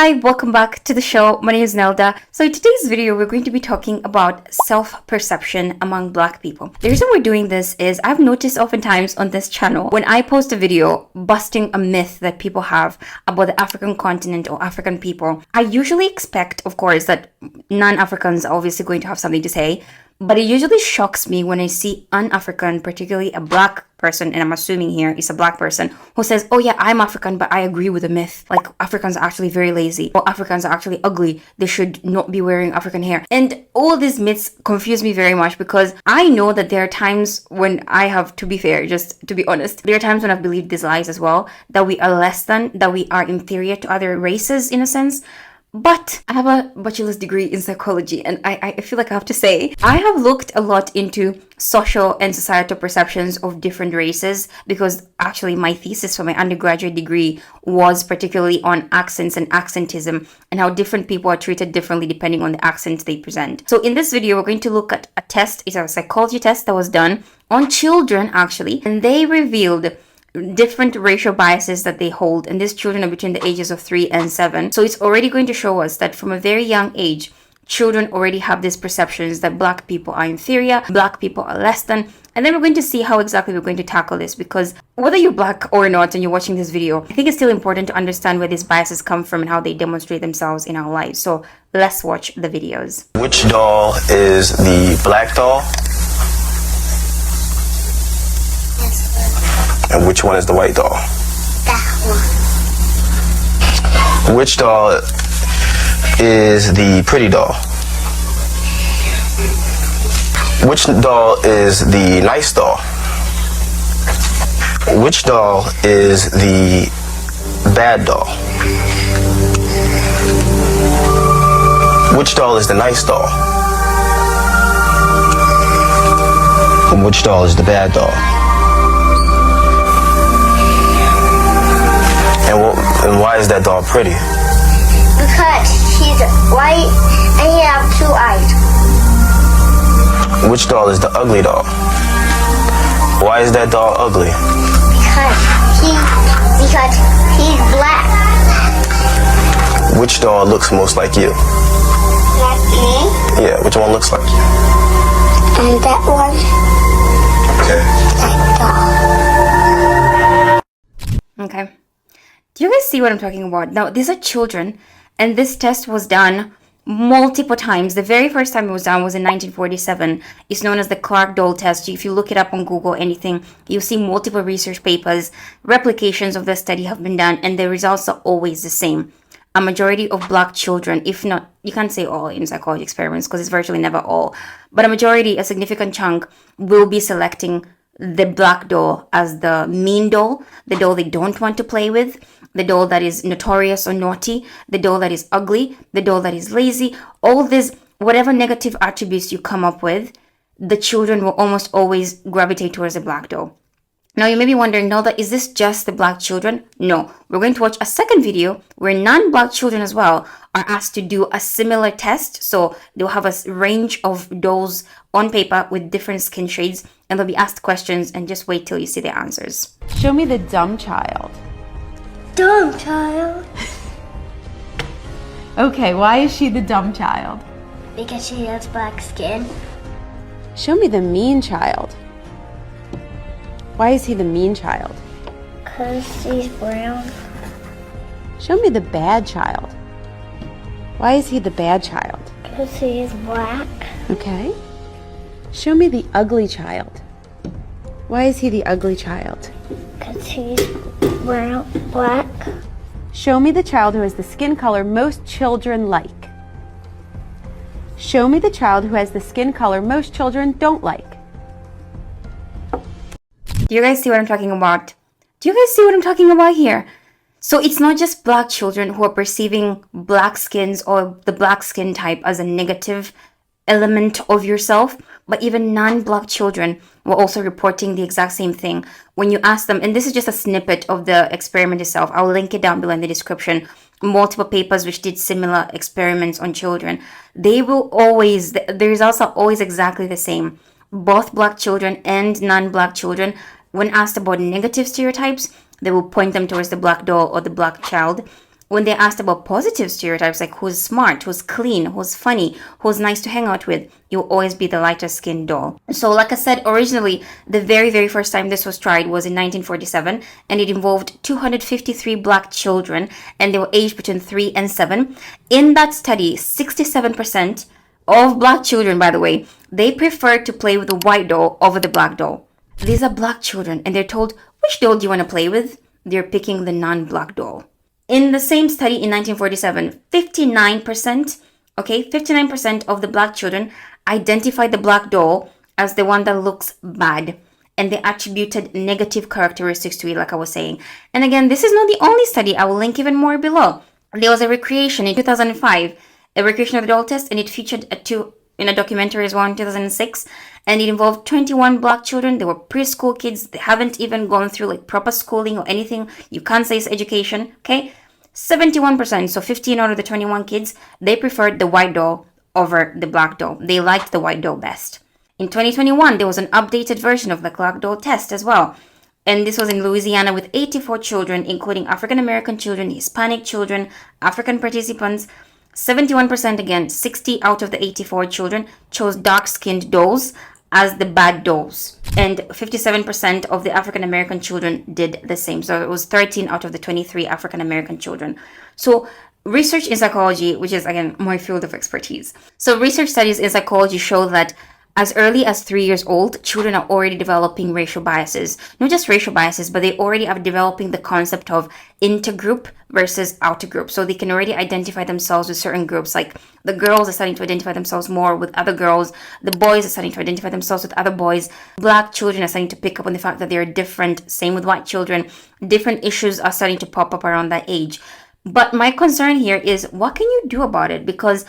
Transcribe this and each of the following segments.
Hi, welcome back to the show. My name is Nelda. So in today's video, we're going to be talking about self-perception among Black people. The reason we're doing this is I've noticed oftentimes on this channel, when I post a video busting a myth that people have about the African continent or African people, I usually expect, of course, that non-Africans are obviously going to have something to say. But it usually shocks me when I see an African, particularly a Black person, and I'm assuming here is a Black person, who says, oh yeah, I'm African, but I agree with the myth. Like, Africans are actually very lazy, or Africans are actually ugly. They should not be wearing African hair. And all these myths confuse me very much because I know that there are times when I have, to be fair, just to be honest, there are times when I've believed these lies as well, that we are less than, that we are inferior to other races in a sense. But I have a bachelor's degree in psychology, and I feel like I have to say, I have looked a lot into social and societal perceptions of different races because actually my thesis for my undergraduate degree was particularly on accents and accentism and how different people are treated differently depending on the accent they present. So in this video, we're going to look at a test. It's a psychology test that was done on children actually, and they revealed different racial biases that they hold, and these children are between the ages of 3 and 7. So it's already going to show us that from a very young age, children already have these perceptions that Black people are inferior, Black people are less than. And then we're going to see how exactly we're going to tackle this, because whether you're Black or not and you're watching this video, I think it's still important to understand where these biases come from and how they demonstrate themselves in our lives. So let's watch the videos. Which doll is the black doll? And which one is the white doll? That one. Which doll is the pretty doll? Which doll is the nice doll? Which doll is the bad doll? Which doll is the nice doll? And which doll is the bad doll? And why is that doll pretty? Because he's white and he has 2 eyes. Which doll is the ugly doll? Why is that doll ugly? Because he's black. Which doll looks most like you? Like me. Yeah, which one looks like you? And that one. Okay. That doll. Okay. Do you guys see what I'm talking about? Now, these are children, and this test was done multiple times. The very first time it was done was in 1947. It's known as the Clark doll test. If you look it up on Google, anything, you'll see multiple research papers. Replications of the study have been done, and the results are always the same. A majority of Black children, if not, you can't say all in psychology experiments because it's virtually never all, but a majority, a significant chunk, will be selecting the Black doll as the mean doll, the doll they don't want to play with, the doll that is notorious or naughty, the doll that is ugly, the doll that is lazy. All this, whatever negative attributes you come up with, the children will almost always gravitate towards the Black doll. Now you may be wondering, Nelda, is this just the Black children? No, we're going to watch a second video where non-Black children as well are asked to do a similar test. So they'll have a range of dolls on paper with different skin shades, and they'll be asked questions, and just wait till you see their answers. Show me the dumb child. Dumb child. Okay, why is she the dumb child? Because she has black skin. Show me the mean child. Why is he the mean child? Because she's brown. Show me the bad child. Why is he the bad child? Because he is black. Okay. Show me the ugly child. Why is he the ugly child? Because he's brown, black. Show me the child who has the skin color most children like. Show me the child who has the skin color most children don't like. Do you guys see what I'm talking about? Do you guys see what I'm talking about here? So it's not just Black children who are perceiving Black skins or the Black skin type as a negative element of yourself, but even non-Black children were also reporting the exact same thing. When you ask them, and this is just a snippet of the experiment itself, I'll link it down below in the description, multiple papers which did similar experiments on children, they will always, the results are always exactly the same. Both Black children and non-Black children, when asked about negative stereotypes, they will point them towards the Black doll or the Black child. when they asked about positive stereotypes, like who's smart, who's clean, who's funny, who's nice to hang out with, you'll always be the lighter skinned doll. So like I said, originally, the very first time this was tried was in 1947, and it involved 253 black children, and they were aged between 3 and 7. In that study, 67% of black children, by the way, they preferred to play with the white doll over the black doll. These are black children, and they're told, which doll do you want to play with? They're picking the non-black doll. In the same study in 1947, 59% of the black children identified the black doll as the one that looks bad, and they attributed negative characteristics to it, like I was saying. And again, this is not the only study. I will link even more below. There was a recreation in 2005, a recreation of the doll test, and it featured in a documentary as well in 2006, and it involved 21 black children. They were preschool kids. They haven't even gone through like proper schooling or anything. You can't say it's education, okay? 71%, so 15 out of the 21 kids, they preferred the white doll over the black doll. They liked the white doll best. In 2021, there was an updated version of the black doll test as well. And this was in Louisiana with 84 children, including African American children, Hispanic children, African participants. 71% again, 60 out of the 84 children chose dark-skinned dolls as the bad dolls. And 57% of the African American children did the same. So it was 13 out of the 23 African American children. So research in psychology, which is again my field of expertise. So research studies in psychology show that as early as 3 years old, children are already developing racial biases. Not just racial biases, but they already are developing the concept of intergroup versus outer group. So they can already identify themselves with certain groups. Like the girls are starting to identify themselves more with other girls. The boys are starting to identify themselves with other boys. Black children are starting to pick up on the fact that they are different. Same with white children. Different issues are starting to pop up around that age. But my concern here is, what can you do about it? Because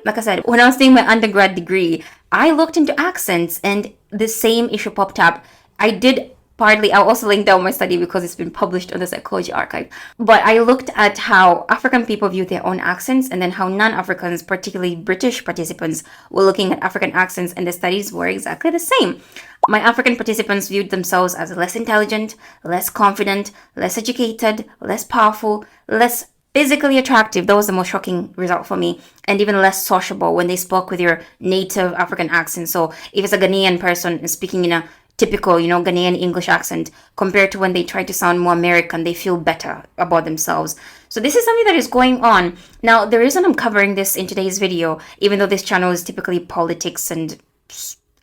like I said, when I was doing my undergrad degree, I looked into accents and the same issue popped up. I'll also link down my study because it's been published on the Psychology Archive. But I looked at how African people view their own accents, and then how non-Africans, particularly British participants, were looking at African accents, and the studies were exactly the same. My African participants viewed themselves as less intelligent, less confident, less educated, less powerful, less physically attractive. That was the most shocking result for me. And even less sociable when they spoke with your native African accent. So if it's a Ghanaian person speaking in a typical, Ghanaian English accent, compared to when they try to sound more American, they feel better about themselves. So this is something that is going on. Now, the reason I'm covering this in today's video, even though this channel is typically politics and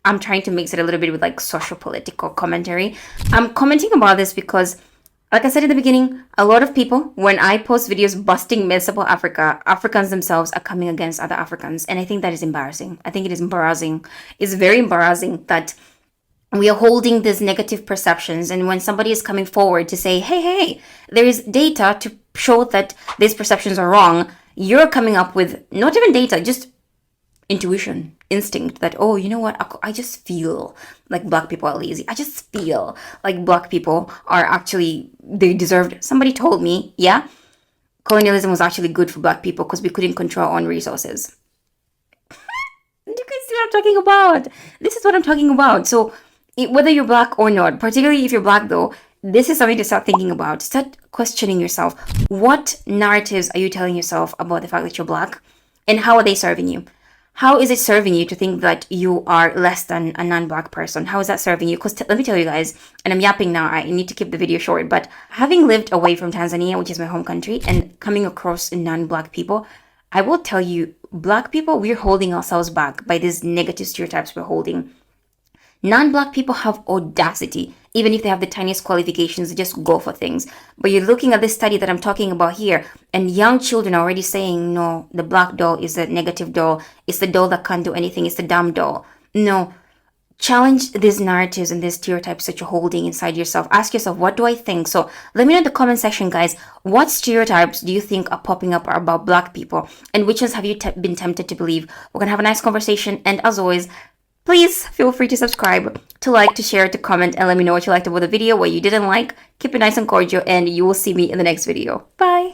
I'm trying to mix it a little bit with like social political commentary, I'm commenting about this because, like I said in the beginning, a lot of people, when I post videos busting myths about Africa, Africans themselves are coming against other Africans. And I think that is embarrassing. I think it is embarrassing. It's very embarrassing that we are holding these negative perceptions. And when somebody is coming forward to say, hey, there is data to show that these perceptions are wrong, you're coming up with not even data, just intuition, instinct that, oh, you know what, I just feel like black people are lazy. I just feel like black people are actually, they deserved. Somebody told me, yeah, colonialism was actually good for black people because we couldn't control our own resources. You can see what I'm talking about. This is what I'm talking about. So whether you're black or not, particularly if you're black though, this is something to start thinking about. Start questioning yourself. What narratives are you telling yourself about the fact that you're black, and how are they serving you? How is it serving you to think that you are less than a non-black person? How is that serving you? Because let me tell you guys, and I'm yapping now, I need to keep the video short, but having lived away from Tanzania, which is my home country, and coming across non-black people, I will tell you, black people, we're holding ourselves back by these negative stereotypes we're holding. Non-black people have audacity. Even if they have the tiniest qualifications, they just go for things. But you're looking at this study that I'm talking about here, and young children are already saying, no, the black doll is a negative doll. It's the doll that can't do anything. It's the dumb doll. No. Challenge these narratives and these stereotypes that you're holding inside yourself. Ask yourself, what do I think? So let me know in the comment section, guys, what stereotypes do you think are popping up about black people? And which ones have you been tempted to believe? We're going to have a nice conversation. And as always, please feel free to subscribe, to like, to share, to comment, and let me know what you liked about the video, what you didn't like. Keep it nice and cordial, and you will see me in the next video. Bye!